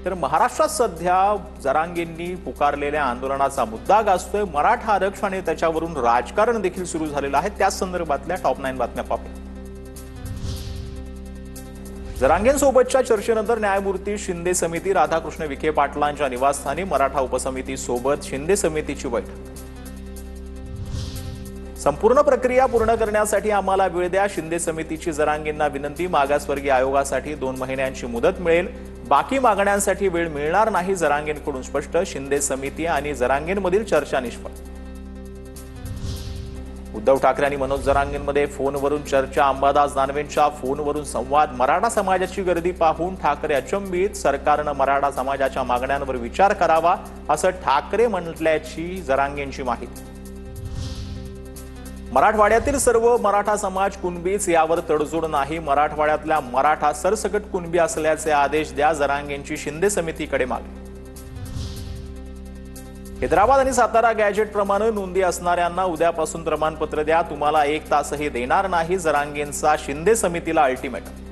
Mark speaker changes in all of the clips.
Speaker 1: तर महाराष्ट्रात सध्या जरांगेंनी पुकारलेल्या आंदोलनाचा मुद्दा गाजतोय मराठा आरक्षण आणि त्याच्यावरून राजकारण देखील सुरू झालेलं आहे। त्याच संदर्भातल्या टॉप 9 बातम्या पाहूया। जरांगेंसोबतच्या चर्चेनंतर न्यायमूर्ती शिंदे समिती राधाकृष्ण विखे पाटलांच्या निवासस्थानी मराठा उपसमिती सोबत शिंदे समितीची बैठक। संपूर्ण प्रक्रिया पूर्ण करण्यासाठी आम्हाला वेळ द्या, शिंदे समितीची जरांगेंना विनंती। मागासवर्गीय आयोगासाठी 2 महिन्यांची मुदत मिळेल, बाकी मागण्यांसाठी वेळ मिळणार नाही, जरांगेंकडून स्पष्ट। शिंदे समिती आणि जरांगेंमधील चर्चा निष्फळ। उद्धव ठाकरे आणि मनोज जरांगेंमध्ये फोनवरून चर्चा, अंबादास दानवेंच्या फोनवरून संवाद। मराठा समाजाची गर्दी पाहून ठाकरे अचंबित, सरकारनं मराठा समाजाच्या मागण्यांवर विचार करावा असं ठाकरे म्हटल्याची जरांगेंची माहिती। मराठवाड्यातील सर्व मराठा समाज कुणबीच, यावर तडजोड नाही, मराठवाड्यातल्या मराठा सरसकट कुणबी असल्याचे आदेश द्या, जरांगेंची शिंदे समितीकडे मागणी। हैदराबाद आणि सातारा गॅजेट प्रमाणे नोंदी असणाऱ्यांना उद्यापासून प्रमाणपत्र द्या, तुम्हाला 1 तासही देणार नाही, जरांगेंचा शिंदे समितीला अल्टिमेटम।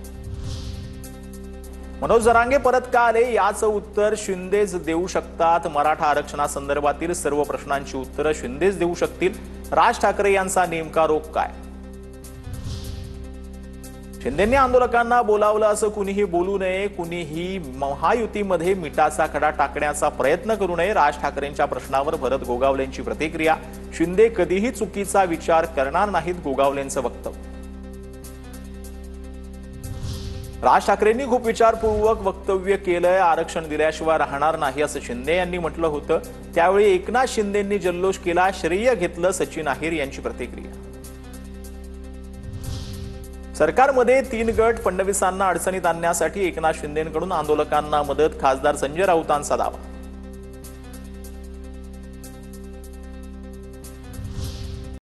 Speaker 1: मनोज जरांगे परत का आले याचं उत्तर शिंदेच देऊ शकतात, मराठा आरक्षणासंदर्भातील सर्व प्रश्नांची उत्तरं शिंदेच देऊ शकतील, राज ठाकरे यांचा नेमका रोग काय? शिंदेंनी आंदोलकांना बोलावलं असं कुणीही बोलू नये, कुणीही महायुतीमध्ये मिठाचा खडा टाकण्याचा प्रयत्न करू नये, राज ठाकरेंच्या प्रश्नावर भरत गोगावलेंची प्रतिक्रिया। शिंदे कधीही चुकीचा विचार करणार नाहीत, गोगावलेंचं वक्तव्य। राज ठाकरेंनी खूप विचारपूर्वक वक्तव्य केलंय, आरक्षण दिल्याशिवाय राहणार नाही असं शिंदे यांनी म्हटलं होतं। त्यावेळी एकनाथ शिंदेंनी जल्लोष केला, श्रेय घेतलं, सचिन अहिर यांची प्रतिक्रिया। सरकारमध्ये 3 गट, फडणवीसांना अडचणीत आणण्यासाठी एकनाथ शिंदेंकडून आंदोलकांना मदत, खासदार संजय राऊतांचा दावा।